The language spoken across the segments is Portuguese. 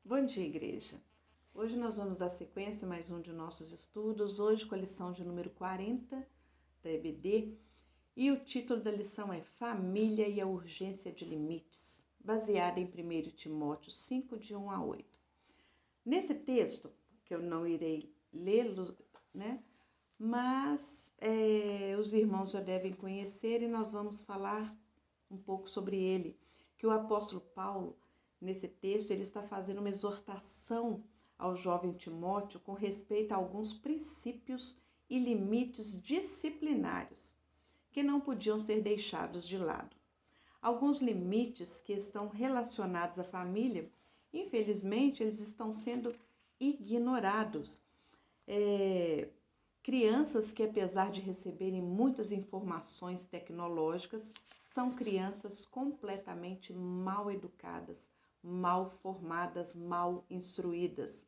Bom dia, igreja. Hoje nós vamos dar sequência a mais um de nossos estudos, hoje com a lição de número 40 da EBD, e o título da lição é Família e a Urgência de Limites, baseada em 1 Timóteo 5, de 1 a 8. Nesse texto, que eu não irei lê-lo, mas os irmãos já devem conhecer e nós vamos falar um pouco sobre ele, que o apóstolo Paulo, nesse texto, ele está fazendo uma exortação ao jovem Timóteo com respeito a alguns princípios e limites disciplinares que não podiam ser deixados de lado. Alguns limites que estão relacionados à família, infelizmente, eles estão sendo ignorados. Crianças que, apesar de receberem muitas informações tecnológicas, são crianças completamente mal educadas, mal formadas, mal instruídas.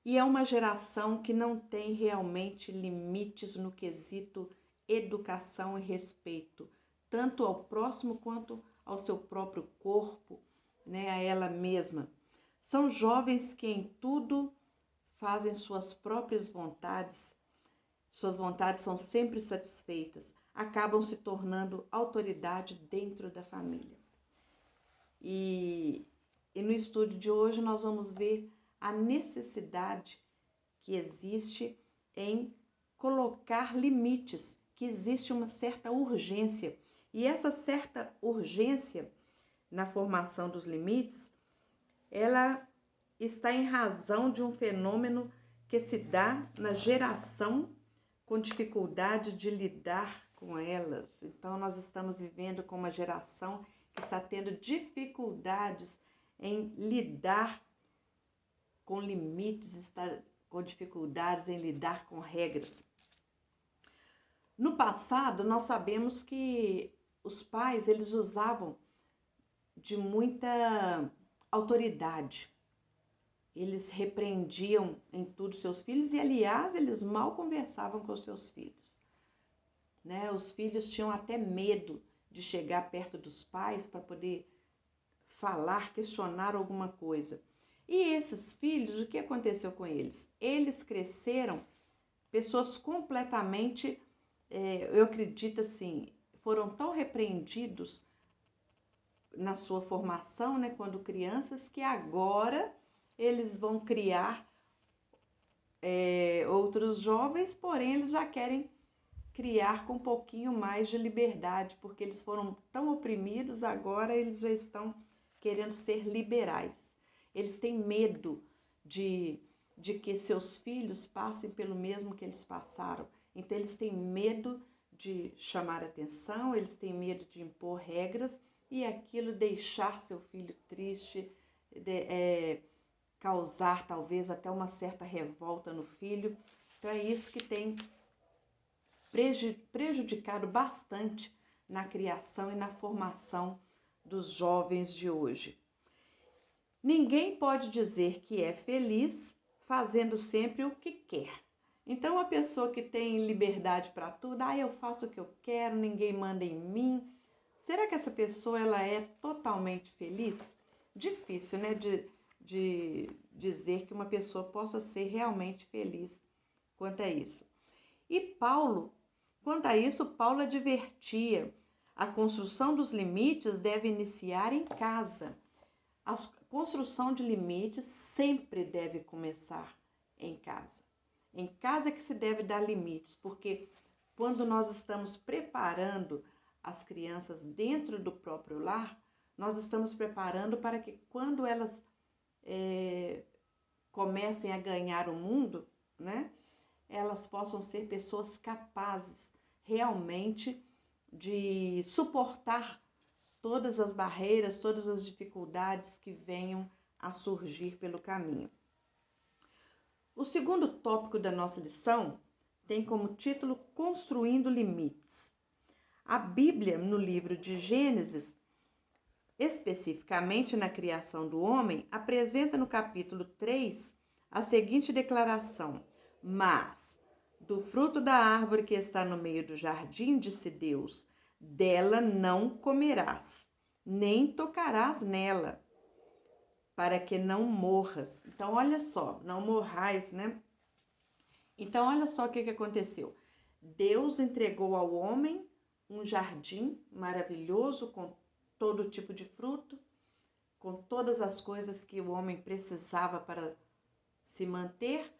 E é uma geração que não tem realmente limites no quesito educação e respeito, tanto ao próximo quanto ao seu próprio corpo, a ela mesma. São jovens que em tudo fazem suas próprias vontades são sempre satisfeitas, acabam se tornando autoridade dentro da família. E no estudo de hoje nós vamos ver a necessidade que existe em colocar limites, que existe uma certa urgência. E essa certa urgência na formação dos limites, ela está em razão de um fenômeno que se dá na geração com dificuldade de lidar com elas. Então, nós estamos vivendo com uma geração que está tendo dificuldades em lidar com limites, está com dificuldades em lidar com regras. No passado, nós sabemos que os pais, eles usavam de muita autoridade. Eles repreendiam em tudo seus filhos e, aliás, eles mal conversavam com seus filhos. Os filhos tinham até medo de chegar perto dos pais para poder falar, questionar alguma coisa. E esses filhos, o que aconteceu com eles? Eles cresceram pessoas completamente, eu acredito assim, foram tão repreendidos na sua formação, quando crianças, que agora eles vão criar outros jovens, porém eles já querem criar com um pouquinho mais de liberdade, porque eles foram tão oprimidos, agora eles já estão querendo ser liberais. Eles têm medo de que seus filhos passem pelo mesmo que eles passaram. Então eles têm medo de chamar atenção, eles têm medo de impor regras e aquilo deixar seu filho triste, causar talvez até uma certa revolta no filho. Então é isso que tem prejudicado bastante na criação e na formação dos jovens de hoje. Ninguém pode dizer que é feliz fazendo sempre o que quer. Então a pessoa que tem liberdade para tudo, eu faço o que eu quero, ninguém manda em mim. Será que essa pessoa ela é totalmente feliz? Difícil, de dizer que uma pessoa possa ser realmente feliz quanto a isso. E Paulo, quanto a isso, Paulo advertia: a construção dos limites deve iniciar em casa. A construção de limites sempre deve começar em casa. Em casa é que se deve dar limites, porque quando nós estamos preparando as crianças dentro do próprio lar, nós estamos preparando para que quando elas comecem a ganhar o mundo, elas possam ser pessoas capazes realmente de suportar todas as barreiras, todas as dificuldades que venham a surgir pelo caminho. O segundo tópico da nossa lição tem como título Construindo Limites. A Bíblia, no livro de Gênesis, especificamente na criação do homem, apresenta no capítulo 3 a seguinte declaração: mas do fruto da árvore que está no meio do jardim, disse Deus, dela não comerás, nem tocarás nela, para que não morras. Então, olha só, não morrais, né? Então, olha só o que aconteceu. Deus entregou ao homem um jardim maravilhoso com todo tipo de fruto, com todas as coisas que o homem precisava para se manter,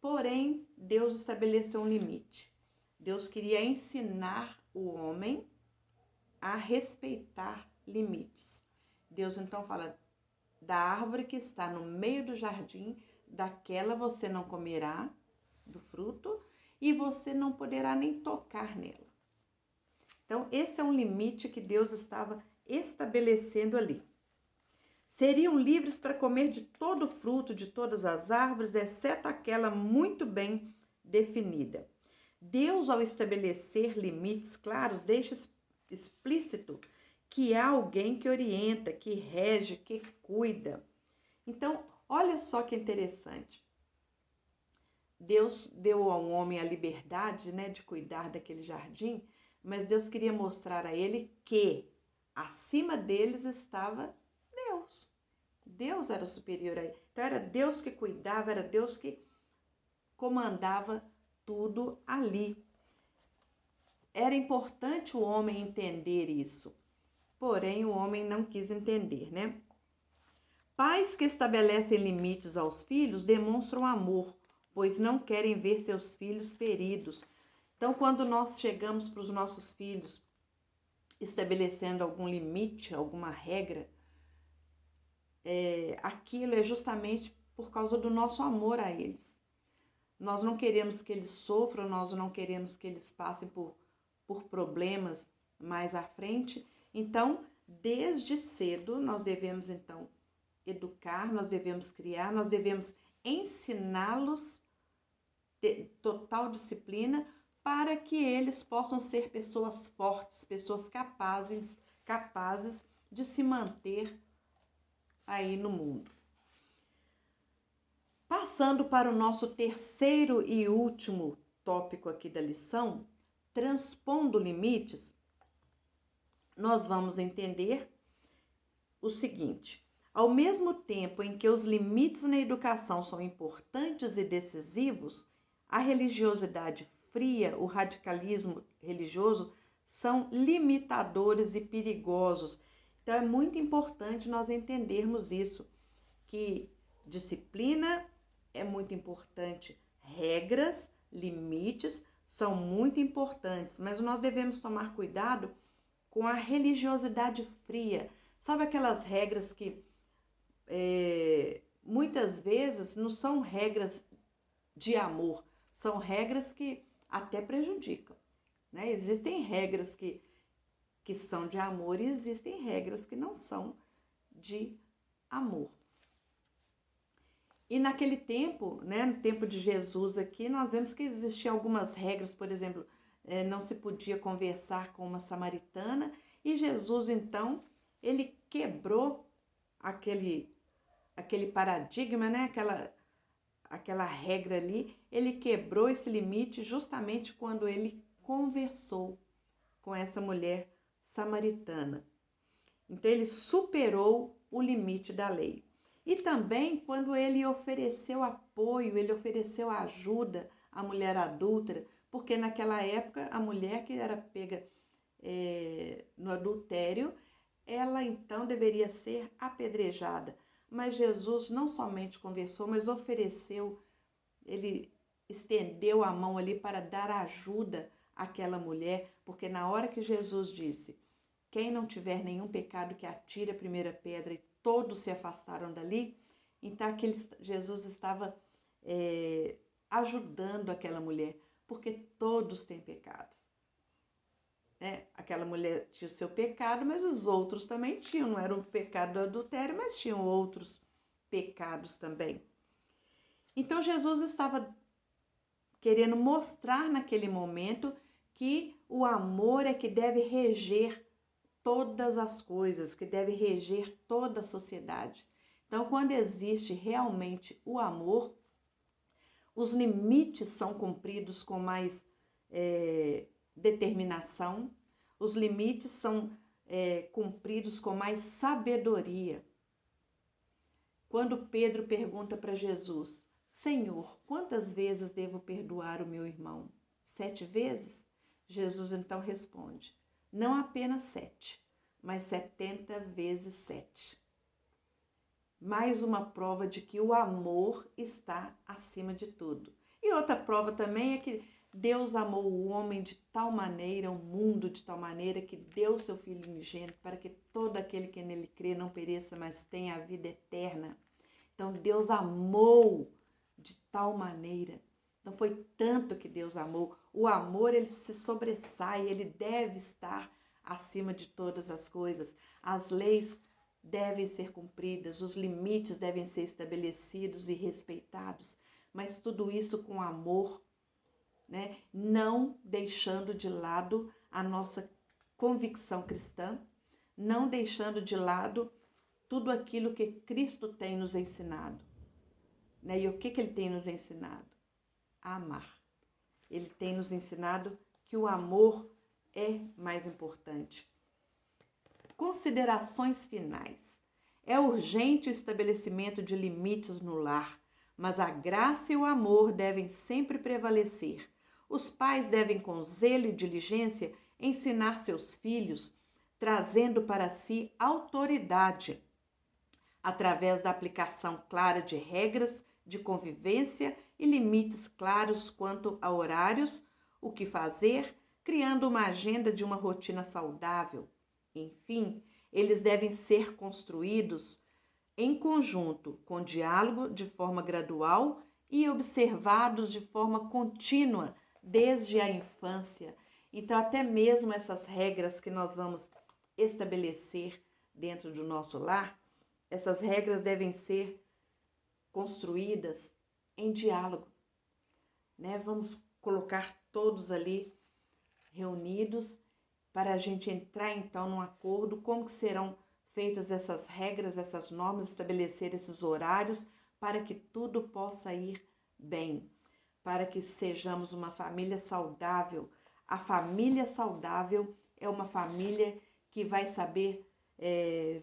porém, Deus estabeleceu um limite. Deus queria ensinar o homem a respeitar limites. Deus então fala, da árvore que está no meio do jardim, daquela você não comerá do fruto e você não poderá nem tocar nela. Então, esse é um limite que Deus estava estabelecendo ali. Seriam livres para comer de todo o fruto de todas as árvores, exceto aquela muito bem definida. Deus, ao estabelecer limites claros, deixa explícito que há alguém que orienta, que rege, que cuida. Então, olha só que interessante. Deus deu ao homem a liberdade, né, de cuidar daquele jardim, mas Deus queria mostrar a ele que acima deles estava Deus. Deus era superior a ele. Então, era Deus que cuidava, era Deus que comandava tudo ali. Era importante o homem entender isso, porém o homem não quis entender, né? Pais que estabelecem limites aos filhos demonstram amor, pois não querem ver seus filhos feridos. Então, quando nós chegamos para os nossos filhos estabelecendo algum limite, alguma regra, aquilo é justamente por causa do nosso amor a eles. Nós não queremos que eles sofram, nós não queremos que eles passem por problemas mais à frente. Então, desde cedo, nós devemos, então, educar, nós devemos criar, nós devemos ensiná-los total disciplina para que eles possam ser pessoas fortes, pessoas capazes de se manter aí no mundo. Passando para o nosso terceiro e último tópico aqui da lição, transpondo limites, nós vamos entender o seguinte: ao mesmo tempo em que os limites na educação são importantes e decisivos, a religiosidade fria, o radicalismo religioso são limitadores e perigosos. Então é muito importante nós entendermos isso, que disciplina é muito importante, regras, limites são muito importantes, mas nós devemos tomar cuidado com a religiosidade fria. Sabe aquelas regras que muitas vezes não são regras de amor, são regras que até prejudicam, né? Existem regras que são de amor e existem regras que não são de amor. E naquele tempo, né, no tempo de Jesus aqui, nós vemos que existiam algumas regras, por exemplo, não se podia conversar com uma samaritana, e Jesus, então, ele quebrou aquele paradigma, né, aquela regra ali, ele quebrou esse limite justamente quando ele conversou com essa mulher samaritana. Então, ele superou o limite da lei. E também quando ele ofereceu apoio, ele ofereceu ajuda à mulher adúltera, porque naquela época a mulher que era pega no adultério, ela então deveria ser apedrejada. Mas Jesus não somente conversou, mas ofereceu, ele estendeu a mão ali para dar ajuda àquela mulher, porque na hora que Jesus disse, quem não tiver nenhum pecado que atire a primeira pedra, e todos se afastaram dali, então Jesus estava ajudando aquela mulher, porque todos têm pecados. Aquela mulher tinha o seu pecado, mas os outros também tinham, não era o pecado do adultério, mas tinham outros pecados também. Então Jesus estava querendo mostrar naquele momento que o amor é que deve reger todas as coisas, que deve reger toda a sociedade. Então, quando existe realmente o amor, os limites são cumpridos com mais determinação, os limites são cumpridos com mais sabedoria. Quando Pedro pergunta para Jesus: Senhor, quantas vezes devo perdoar o meu irmão? 7 vezes? Jesus então responde: não apenas 7, mas 70 vezes 7. Mais uma prova de que o amor está acima de tudo. E outra prova também é que Deus amou o homem de tal maneira, o mundo de tal maneira, que deu seu Filho unigênito para que todo aquele que nele crê não pereça, mas tenha a vida eterna. Então Deus amou de tal maneira. Então foi tanto que Deus amou. O amor, ele se sobressai, ele deve estar acima de todas as coisas. As leis devem ser cumpridas, os limites devem ser estabelecidos e respeitados, mas tudo isso com amor, né? Não deixando de lado a nossa convicção cristã, não deixando de lado tudo aquilo que Cristo tem nos ensinado, né? E o que ele tem nos ensinado? A amar. Ele tem nos ensinado que o amor é mais importante. Considerações finais. É urgente o estabelecimento de limites no lar, mas a graça e o amor devem sempre prevalecer. Os pais devem, com zelo e diligência, ensinar seus filhos, trazendo para si autoridade, através da aplicação clara de regras de convivência e limites claros quanto a horários, o que fazer, criando uma agenda de uma rotina saudável. Enfim, eles devem ser construídos em conjunto, com diálogo de forma gradual e observados de forma contínua desde a infância. Então, até mesmo essas regras que nós vamos estabelecer dentro do nosso lar, essas regras devem ser construídas em diálogo, né? Vamos colocar todos ali reunidos para a gente entrar então num acordo, como que serão feitas essas regras, essas normas, estabelecer esses horários para que tudo possa ir bem, para que sejamos uma família saudável. A família saudável é uma família que vai saber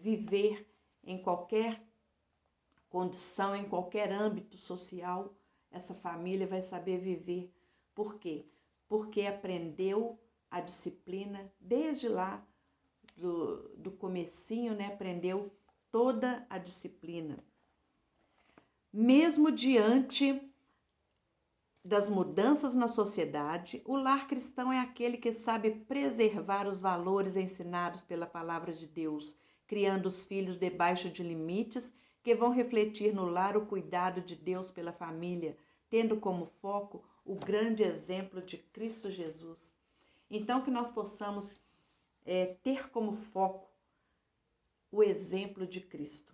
viver em qualquer condição, em qualquer âmbito social. Essa família vai saber viver. Por quê? Porque aprendeu a disciplina desde lá do comecinho, né? Aprendeu toda a disciplina. Mesmo diante das mudanças na sociedade, o lar cristão é aquele que sabe preservar os valores ensinados pela palavra de Deus, criando os filhos debaixo de limites que vão refletir no lar o cuidado de Deus pela família, tendo como foco o grande exemplo de Cristo Jesus. Então, que nós possamos ter como foco o exemplo de Cristo.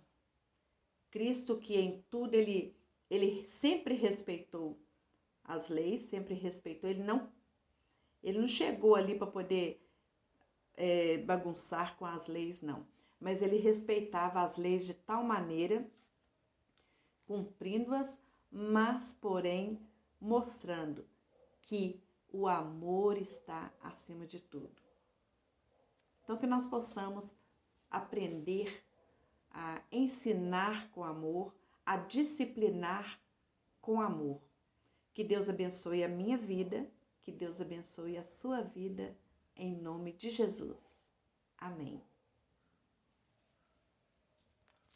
Cristo que em tudo ele sempre respeitou as leis, sempre respeitou. Ele não chegou ali para poder bagunçar com as leis, não. Mas ele respeitava as leis de tal maneira, cumprindo-as, mas, porém, mostrando que o amor está acima de tudo. Então, que nós possamos aprender a ensinar com amor, a disciplinar com amor. Que Deus abençoe a minha vida, que Deus abençoe a sua vida, em nome de Jesus. Amém.